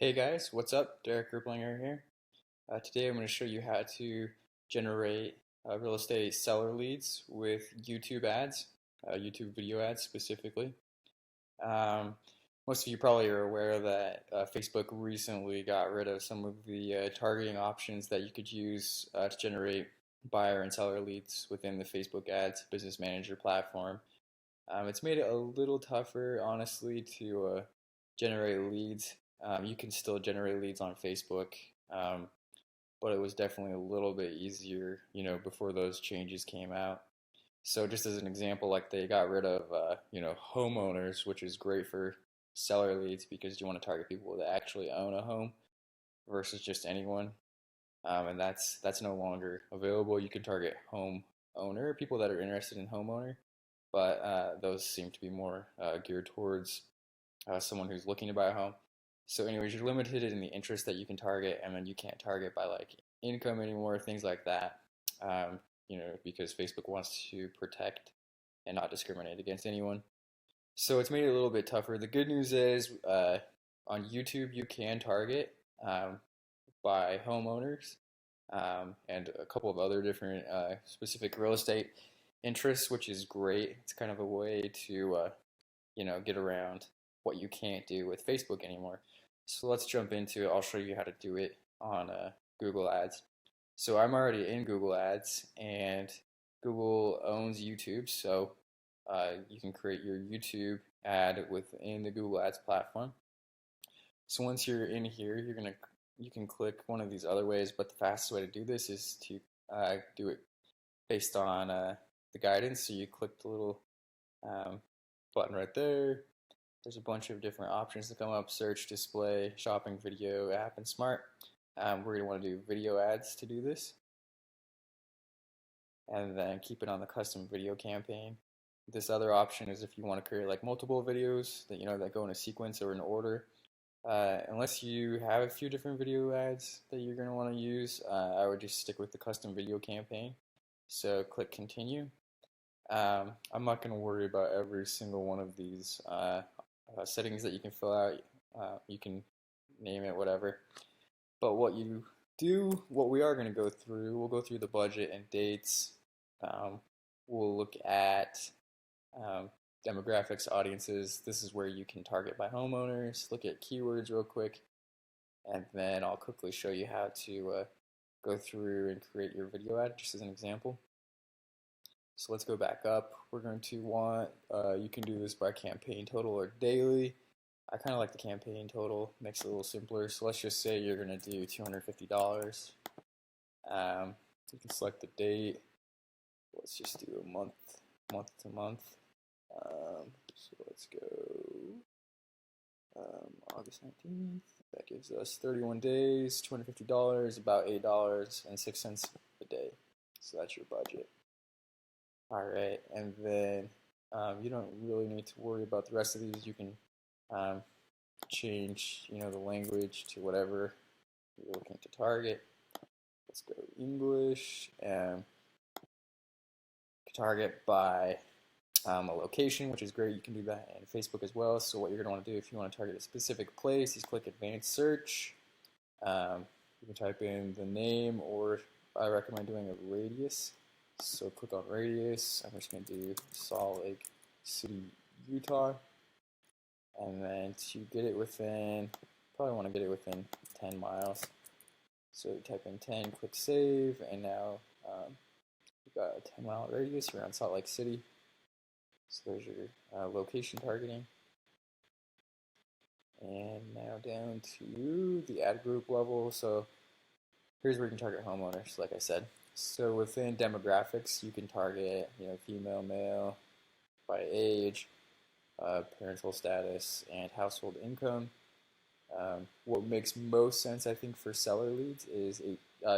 Hey guys, what's up? Derek Riplinger here. Today I'm going to show you how to generate real estate seller leads with YouTube ads, YouTube video ads specifically. Um, Most of you probably are aware that Facebook recently got rid of some of the targeting options that you could use to generate buyer and seller leads within the Facebook Ads Business Manager platform. It's made it a little tougher, honestly, to generate leads. You can still generate leads on Facebook, um, but it was definitely a little bit easier, before those changes came out. So just as an example, like they got rid of, homeowners, which is great for seller leads because you want to target people that actually own a home versus just anyone. And that's no longer available. You can target home owner, people that are interested in homeowner, but those seem to be more geared towards someone who's looking to buy a home. So, anyways, you're limited in the interest that you can target, and then you can't target by like income anymore, things like that. Because Facebook wants to protect and not discriminate against anyone. So it's made it a little bit tougher. The good news is on YouTube you can target by homeowners and a couple of other different specific real estate interests, which is great. It's kind of a way to get around what you can't do with Facebook anymore. So let's jump into it. I'll show you how to do it on Google Ads. So I'm already in Google Ads, and Google owns YouTube, so you can create your YouTube ad within the Google Ads platform. So once you're in here, you can click one of these other ways, but the fastest way to do this is to do it based on the guidance. So you click the little button right there. There's a bunch of different options that come up: search, display, shopping, video, app, and smart. We're going to want to do video ads to do this, and then keep it on the custom video campaign. This other option is if you want to create like multiple videos that go in a sequence or in order. Unless you have a few different video ads that you're going to want to use, I would just stick with the custom video campaign. So click continue. I'm not going to worry about every single one of these settings that you can fill out. You can name it whatever. But what we are going to go through, we'll go through the budget and dates. We'll look at demographics, audiences. This is where you can target by homeowners. Look at keywords real quick. And then I'll quickly show you how to go through and create your video ad, just as an example. So let's go back up. We're going to want, you can do this by campaign total or daily. I kind of like the campaign total, makes it a little simpler. So let's just say you're going to do $250. You can select the date. Let's just do a month to month. So let's go August 19th. That gives us 31 days, $250, about $8.06 a day. So that's your budget. All right, and then you don't really need to worry about the rest of these. You can change, the language to whatever you're looking to target. Let's go English, and target by a location, which is great. You can do that in Facebook as well. So what you're going to want to do if you want to target a specific place is click Advanced Search. You can type in the name, or I recommend doing a radius. So click on radius. I'm just going to do Salt Lake City, Utah. And then to get it within, probably want to get it within 10 miles. So type in 10, click save, and now you've got a 10-mile radius around Salt Lake City. So there's your location targeting. And now down to the ad group level. So here's where you can target homeowners, like I said. So within demographics, you can target, female, male, by age, parental status, and household income. What makes most sense, I think, for seller leads is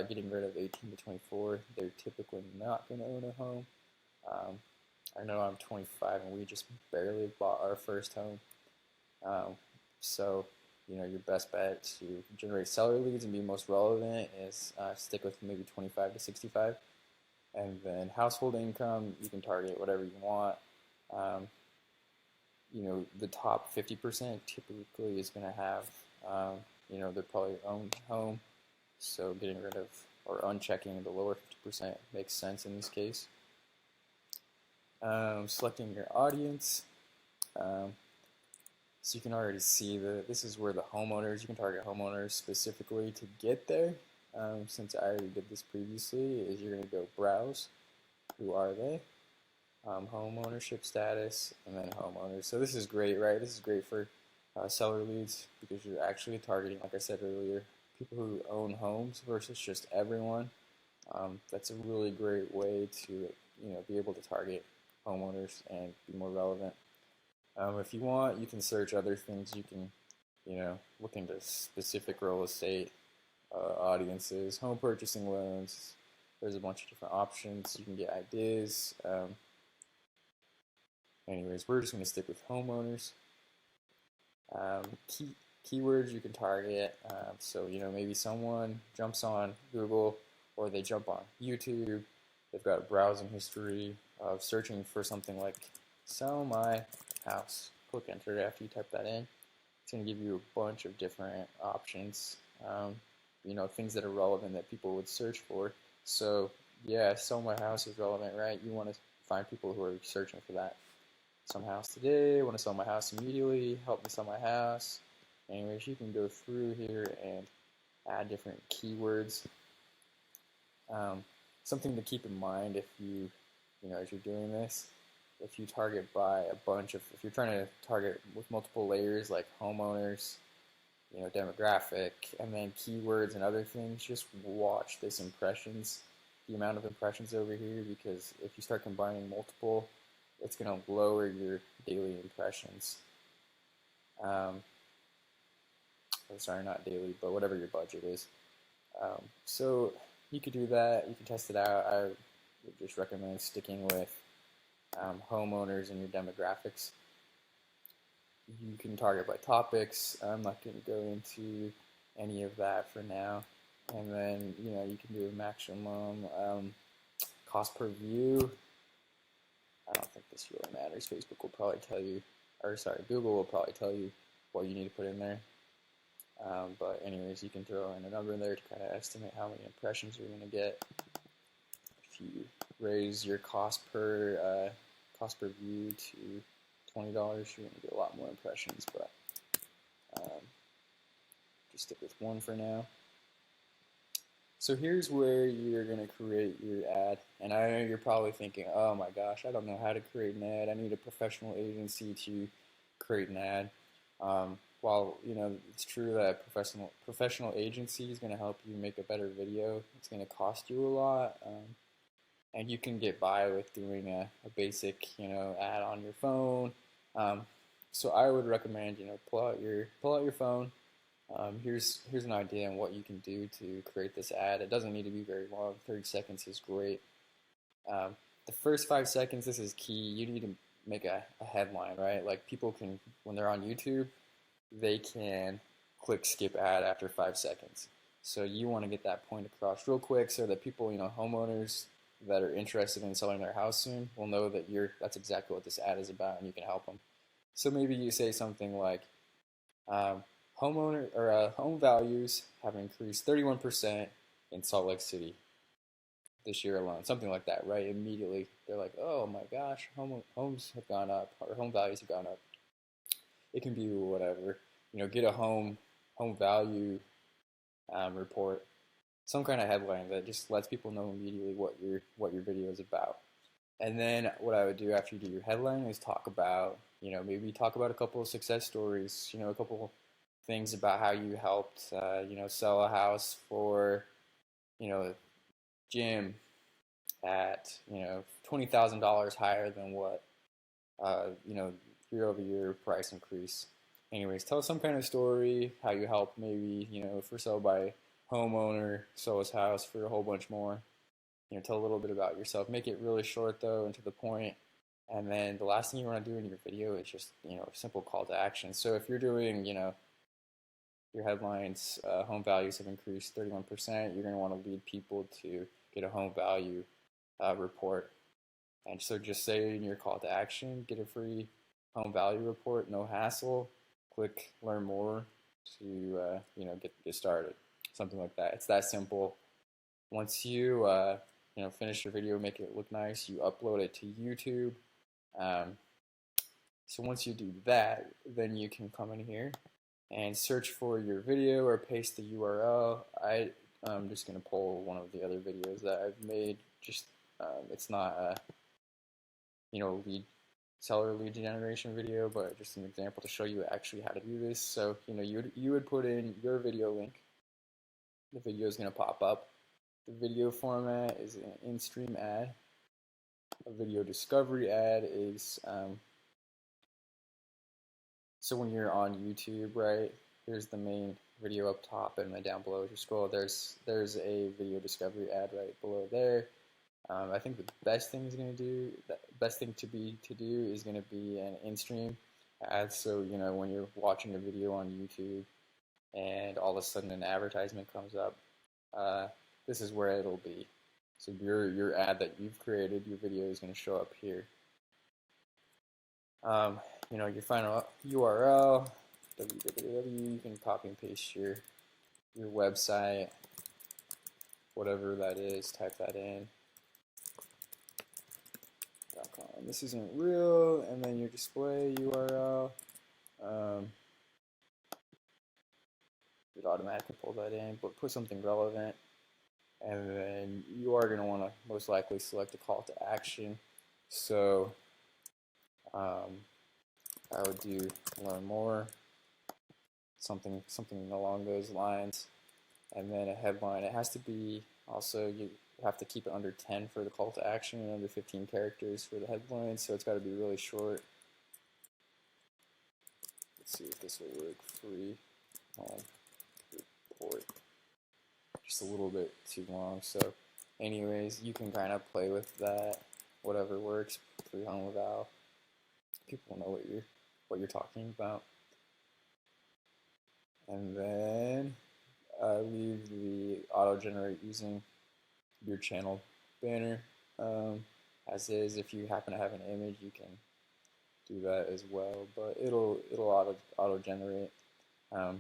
getting rid of 18 to 24. They're typically not going to own a home. I know I'm 25 and we just barely bought our first home. So, your best bet to generate seller leads and be most relevant is stick with maybe 25 to 65. And then household income, you can target whatever you want. The top 50% typically is going to have, They're probably own home, so getting rid of or unchecking the lower 50% makes sense in this case. Selecting your audience. So you can already see that this is where the homeowners, you can target homeowners specifically to get there. Since I already did this previously, is you're going to go browse, who are they, home ownership status, and then homeowners. So this is great, right? This is great for seller leads because you're actually targeting, like I said earlier, people who own homes versus just everyone. That's a really great way to be able to target homeowners and be more relevant. If you want, you can search other things. You can, look into specific real estate audiences, home purchasing loans. There's a bunch of different options. You can get ideas. Anyways, we're just going to stick with homeowners. Keywords you can target. So, maybe someone jumps on Google or they jump on YouTube. They've got a browsing history of searching for something like sell my house. Click enter after you type that in. It's going to give you a bunch of different options, things that are relevant that people would search for. So yeah, sell my house is relevant, right? You want to find people who are searching for that. Sell my house today, want to sell my house immediately, help me sell my house. Anyways, you can go through here and add different keywords. Something to keep in mind if you, as you're doing this, if you target by a bunch of, if you're trying to target with multiple layers like homeowners, demographic, and then keywords and other things, just watch this impressions, the amount of impressions over here, because if you start combining multiple, it's going to lower your daily impressions. Sorry, not daily, but whatever your budget is. So you could do that. You can test it out. I would just recommend sticking with homeowners and your demographics. You can target by topics. I'm not going to go into any of that for now. And then, you can do a maximum cost per view. I don't think this really matters. Facebook will probably tell you, Google will probably tell you what you need to put in there. But anyways, you can throw in a number in there to kind of estimate how many impressions you're going to get. If you raise your cost per view to $20, you're going to get a lot more impressions, but just stick with one for now. So here's where you're going to create your ad, and I know you're probably thinking, oh my gosh, I don't know how to create an ad. I need a professional agency to create an ad. While it's true that professional agency is going to help you make a better video, it's going to cost you a lot, and you can get by with doing a basic ad on your phone. So I would recommend pull out your phone. Here's an idea on what you can do to create this ad. It doesn't need to be very long. 30 seconds is great. The first 5 seconds, this is key. You need to make a headline, right? Like people can, when they're on YouTube, they can click skip ad after 5 seconds. So you want to get that point across real quick so that people, homeowners that are interested in selling their house soon will know that that's exactly what this ad is about and you can help them. So maybe you say something like, home values have increased 31% in Salt Lake City this year alone, something like that, right? Immediately they're like, oh my gosh, homes have gone up, or home values have gone up. It can be whatever, get a home value report, some kind of headline that just lets people know immediately what your video is about. And then what I would do after you do your headline is talk about, maybe talk about a couple of success stories, a couple things about how you helped, sell a house for, Jim at, $20,000 higher than what, year-over-year price increase. Anyways, tell some kind of story, how you helped maybe, for sale by homeowner, sell his house for a whole bunch more. Tell a little bit about yourself. Make it really short though and to the point. And then the last thing you want to do in your video is just, a simple call to action. So if you're doing, your headlines, home values have increased 31%, you're going to want to lead people to get a home value report. And so just say in your call to action, get a free home value report, no hassle, click learn more, to get started, something like that. It's that simple. Once you finish your video, make it look nice, you upload it to YouTube. So once you do that, then you can come in here and search for your video or paste the URL. I'm just going to pull one of the other videos that I've made. Just it's not a seller lead generation video, but just an example to show you actually how to do this. So you would put in your video link. The video is going to pop up. The video format is an Instream ad. A video discovery ad is so when you're on YouTube, right, here's the main video up top, and then down below, as you scroll, there's a video discovery ad right below there. I think the best thing to do is going to be an in-stream ad. So when you're watching a video on YouTube, and all of a sudden an advertisement comes up, this is where it'll be. So your ad that you've created, your video is going to show up here. Your final URL, www. You can copy and paste your website, whatever that is. Type that in. This isn't real, and then your display URL. It automatically pull that in, but put something relevant, and then you are going to want to most likely select a call to action. So I would do learn more, something along those lines, and then a headline. It has to be also, you have to keep it under 10 for the call to action and under 15 characters for the headline, so it's got to be really short. Let's see if this will work. Free home report. Just a little bit too long, so anyways, you can kind of play with that, whatever works. Free home without. People know what you're talking about. And then leave the auto-generate using your channel banner as is. If you happen to have an image, you can do that as well, but it'll auto-generate. The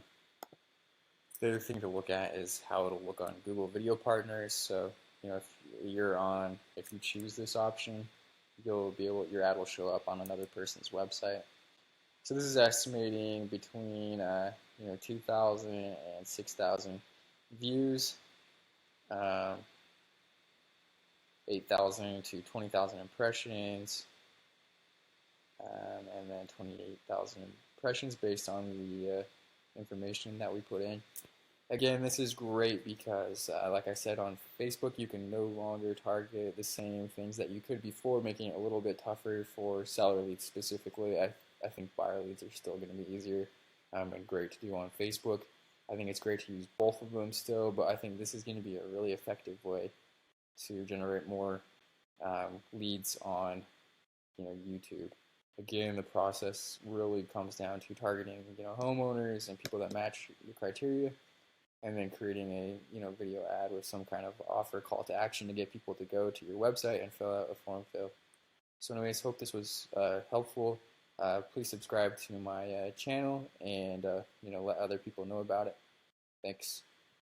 other thing to look at is how it'll look on Google Video Partners. So if you choose this option, your ad will show up on another person's website. So this is estimating between 2,000 and 6,000 views, 8,000 to 20,000 impressions, and then 28,000 impressions based on the information that we put in. Again, this is great because, like I said, on Facebook you can no longer target the same things that you could before, making it a little bit tougher for seller leads specifically. I think buyer leads are still going to be easier and great to do on Facebook. I think it's great to use both of them still, but I think this is going to be a really effective way to generate more leads on YouTube. Again, the process really comes down to targeting homeowners and people that match your criteria, and then creating a video ad with some kind of offer, call to action to get people to go to your website and fill out a form fill. So anyways, hope this was helpful. Please subscribe to my channel and let other people know about it. Thanks.